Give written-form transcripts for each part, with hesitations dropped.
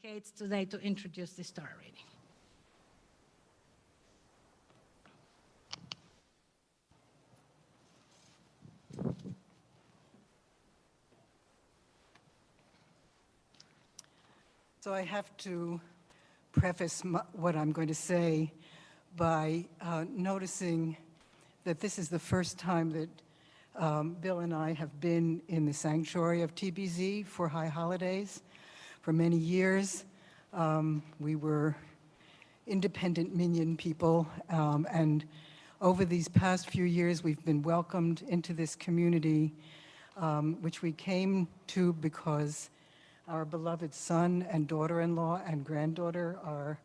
Kate today to introduce the Torah reading. So I have to preface what I'm going to say by noticing that this is the first time that Bill and I have been in the sanctuary of TBZ for High Holidays. For many years, we were independent minyan people, and over these past few years, we've been welcomed into this community, which we came to because our beloved son and daughter-in-law and granddaughter are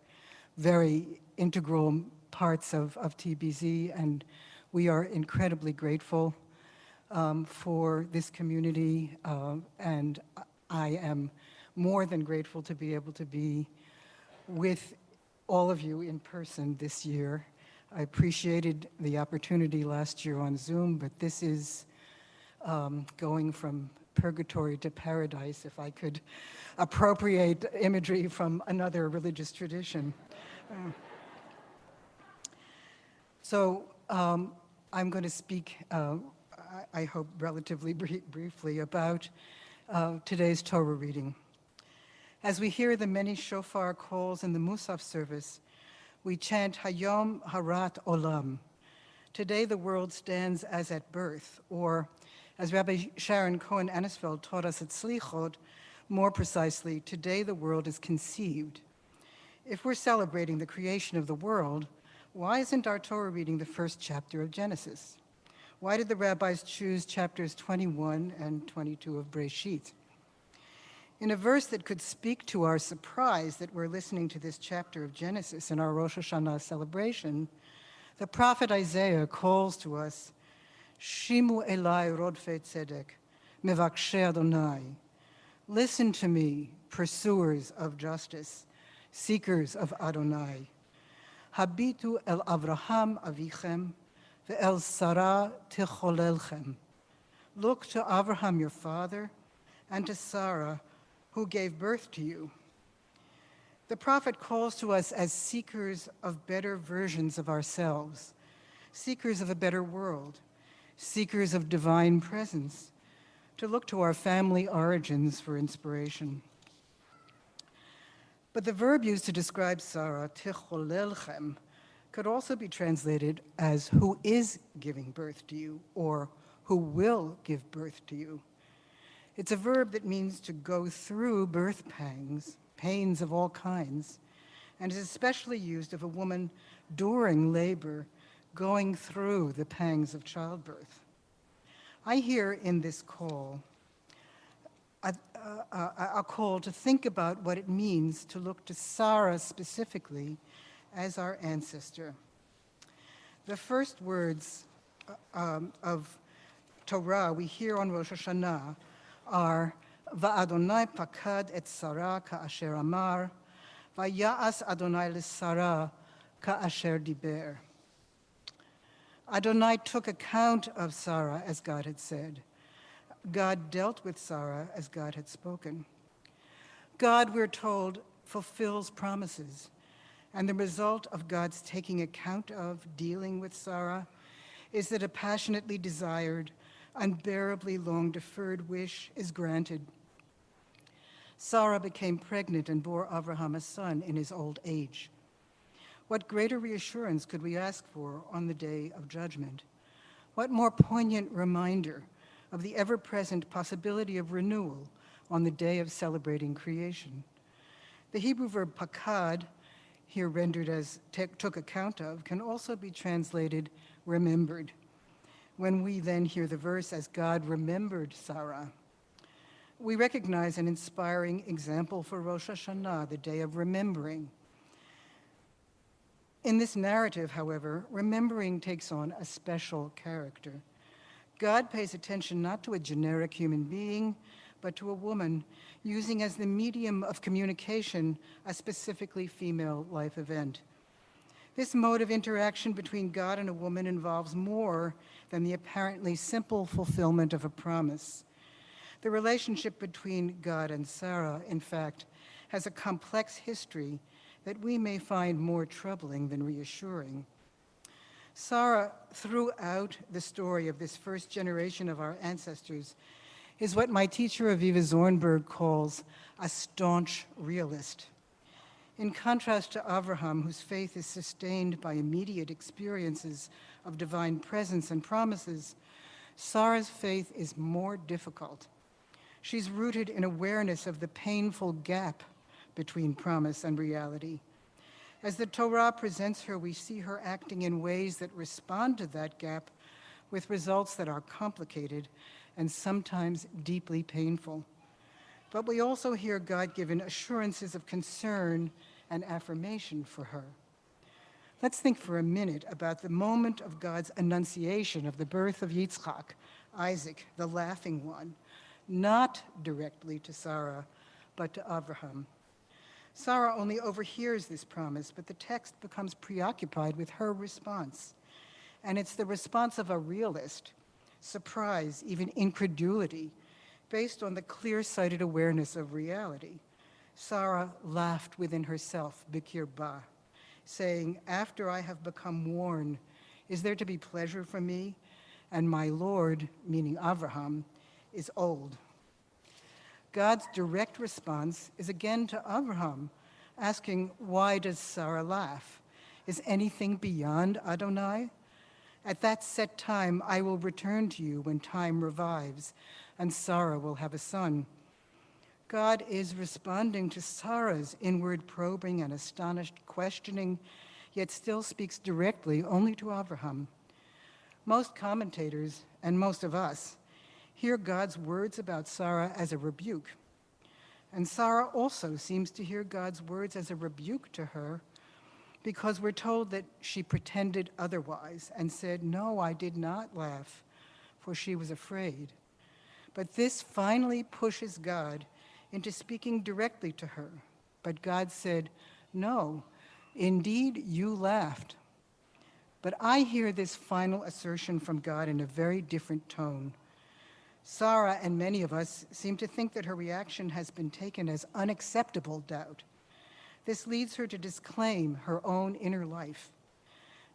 very integral parts of TBZ, and we are incredibly grateful for this community, and I am more than grateful to be able to be with all of you in person this year. I appreciated the opportunity last year on Zoom, but this is going from purgatory to paradise, if I could appropriate imagery from another religious tradition. So I'm going to speak, I hope, relatively briefly about today's Torah reading. As we hear the many shofar calls in the Musaf service, we chant Hayom Harat Olam. Today the world stands as at birth, or as Rabbi Sharon Cohen Anisfeld taught us at Slichot, more precisely, today the world is conceived. If we're celebrating the creation of the world, why isn't our Torah reading the first chapter of Genesis? Why did the rabbis choose chapters 21 and 22 of Breshit? In a verse that could speak to our surprise that we're listening to this chapter of Genesis in our Rosh Hashanah celebration, the prophet Isaiah calls to us, Shimu Elai Rodfei Tzedek, Mevakshe Adonai. Listen to me, pursuers of justice, seekers of Adonai. Habitu el Avraham avichem, ve'el Sarah ticholelchem. Look to Avraham your father, and to Sarah, who gave birth to you. The prophet calls to us as seekers of better versions of ourselves, seekers of a better world, seekers of divine presence, to look to our family origins for inspiration. But the verb used to describe Sarah, ticholelchem, could also be translated as who is giving birth to you, or who will give birth to you. It's a verb that means to go through birth pangs, pains of all kinds, and is especially used of a woman during labor, going through the pangs of childbirth. I hear in this call a call to think about what it means to look to Sarah specifically as our ancestor. The first words of Torah we hear on Rosh Hashanah are Va'adonai pakad et Sarah ka'asher amar, Vaya'as Adonai l'Sarah ka'asher diber. Adonai took account of Sarah as God had said. God dealt with Sarah as God had spoken. God, we're told, fulfills promises, and the result of God's taking account of, dealing with Sarah, is that a passionately desired, unbearably long deferred wish is granted. Sarah became pregnant and bore Avraham a son in his old age. What greater reassurance could we ask for on the day of judgment? What more poignant reminder of the ever-present possibility of renewal on the day of celebrating creation? The Hebrew verb pakad, here rendered as took account of, can also be translated remembered. When we then hear the verse as God remembered Sarah, we recognize an inspiring example for Rosh Hashanah, the day of remembering. In this narrative, however, remembering takes on a special character. God pays attention not to a generic human being, but to a woman, using as the medium of communication a specifically female life event. This mode of interaction between God and a woman involves more than the apparently simple fulfillment of a promise. The relationship between God and Sarah, in fact, has a complex history that we may find more troubling than reassuring. Sarah, throughout the story of this first generation of our ancestors, is what my teacher Aviva Zornberg calls a staunch realist. In contrast to Avraham, whose faith is sustained by immediate experiences of divine presence and promises, Sarah's faith is more difficult. She's rooted in awareness of the painful gap between promise and reality. As the Torah presents her, we see her acting in ways that respond to that gap with results that are complicated and sometimes deeply painful. But we also hear God-given assurances of concern and affirmation for her. Let's think for a minute about the moment of God's annunciation of the birth of Yitzchak, Isaac, the laughing one, not directly to Sarah, but to Avraham. Sarah only overhears this promise, but the text becomes preoccupied with her response. And it's the response of a realist, surprise, even incredulity, based on the clear-sighted awareness of reality. Sarah laughed within herself, Bikir Ba, saying, "After I have become worn, is there to be pleasure for me? And my Lord," meaning Avraham, "is old." God's direct response is again to Avraham, asking, "Why does Sarah laugh? Is anything beyond Adonai? At that set time, I will return to you when time revives, and Sarah will have a son." God is responding to Sarah's inward probing and astonished questioning, yet still speaks directly only to Avraham. Most commentators, and most of us, hear God's words about Sarah as a rebuke. And Sarah also seems to hear God's words as a rebuke to her, because we're told that she pretended otherwise and said, "No, I did not laugh," for she was afraid. But this finally pushes God into speaking directly to her. But God said, "No, indeed you laughed." But I hear this final assertion from God in a very different tone. Sarah and many of us seem to think that her reaction has been taken as unacceptable doubt. This leads her to disclaim her own inner life.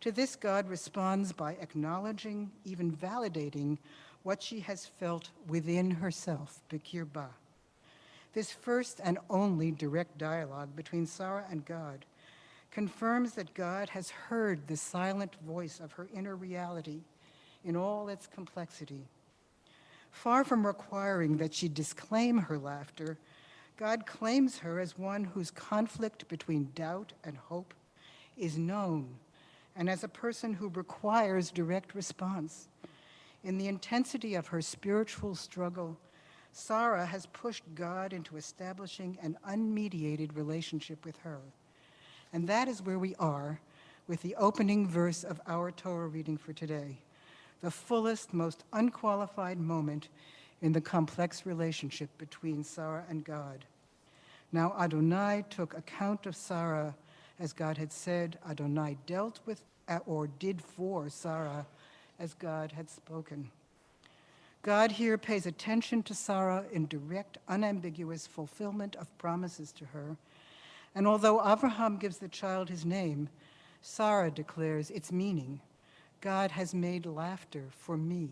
To this, God responds by acknowledging, even validating, what she has felt within herself, Bikir Ba. This first and only direct dialogue between Sarah and God confirms that God has heard the silent voice of her inner reality in all its complexity. Far from requiring that she disclaim her laughter, God claims her as one whose conflict between doubt and hope is known, and as a person who requires direct response. In the intensity of her spiritual struggle, Sarah has pushed God into establishing an unmediated relationship with her. And that is where we are with the opening verse of our Torah reading for today, the fullest, most unqualified moment in the complex relationship between Sarah and God. Now Adonai took account of Sarah as God had said. Adonai dealt with or did for Sarah as God had spoken. God here pays attention to Sarah in direct, unambiguous fulfillment of promises to her. And although Avraham gives the child his name, Sarah declares its meaning. God has made laughter for me.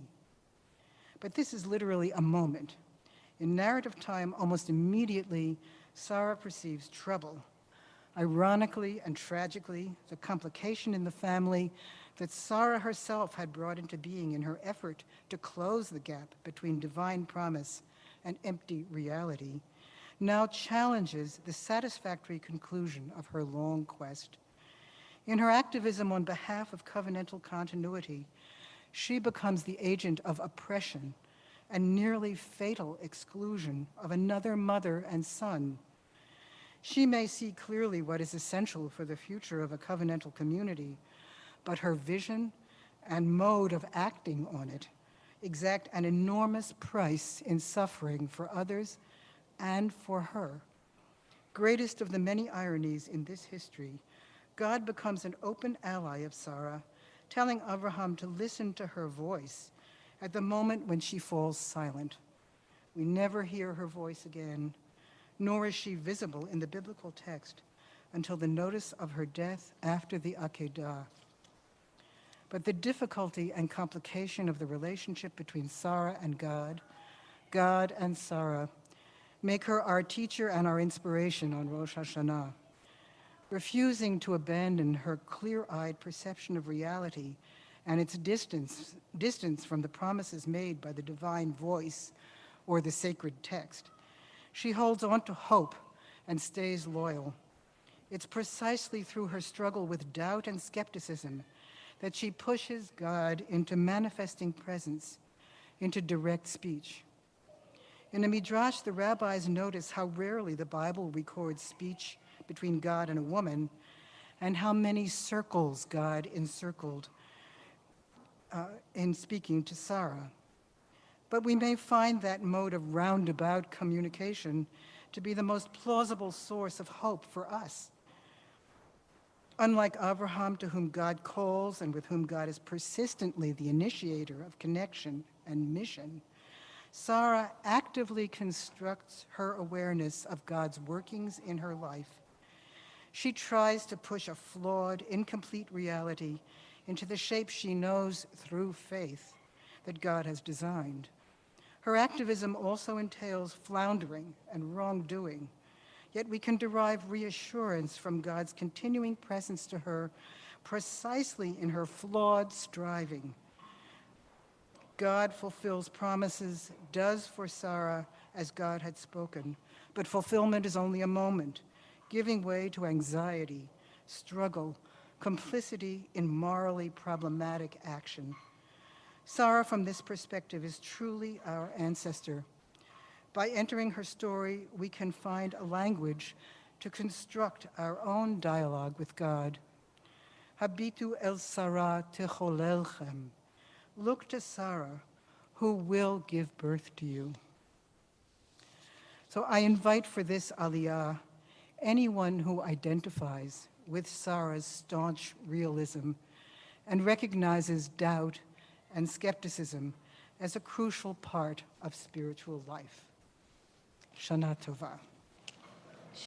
But this is literally a moment. In narrative time, almost immediately, Sarah perceives trouble. Ironically and tragically, the complication in the family that Sarah herself had brought into being in her effort to close the gap between divine promise and empty reality now challenges the satisfactory conclusion of her long quest. In her activism on behalf of covenantal continuity, she becomes the agent of oppression and nearly fatal exclusion of another mother and son. She may see clearly what is essential for the future of a covenantal community, but her vision and mode of acting on it exact an enormous price in suffering for others and for her. Greatest of the many ironies in this history, God becomes an open ally of Sarah, telling Avraham to listen to her voice at the moment when she falls silent. We never hear her voice again, nor is she visible in the biblical text until the notice of her death after the Akedah. But the difficulty and complication of the relationship between Sarah and God and Sarah, make her our teacher and our inspiration on Rosh Hashanah. Refusing to abandon her clear-eyed perception of reality and its distance from the promises made by the divine voice or the sacred text, she holds on to hope and stays loyal. It's precisely through her struggle with doubt and skepticism that she pushes God into manifesting presence, into direct speech. In the Midrash, the rabbis notice how rarely the Bible records speech between God and a woman, and how many circles God encircled in speaking to Sarah. But we may find that mode of roundabout communication to be the most plausible source of hope for us. Unlike Abraham, to whom God calls and with whom God is persistently the initiator of connection and mission, Sarah actively constructs her awareness of God's workings in her life. She tries to push a flawed, incomplete reality into the shape she knows through faith that God has designed. Her activism also entails floundering and wrongdoing, yet we can derive reassurance from God's continuing presence to her precisely in her flawed striving. God fulfills promises, does for Sarah as God had spoken, but fulfillment is only a moment, giving way to anxiety, struggle, complicity in morally problematic action. Sarah, from this perspective, is truly our ancestor. By entering her story, we can find a language to construct our own dialogue with God. Habitu el Sarah techolelchem. Look to Sarah, who will give birth to you. So I invite for this aliyah anyone who identifies with Sarah's staunch realism and recognizes doubt and skepticism as a crucial part of spiritual life. Shana Tova.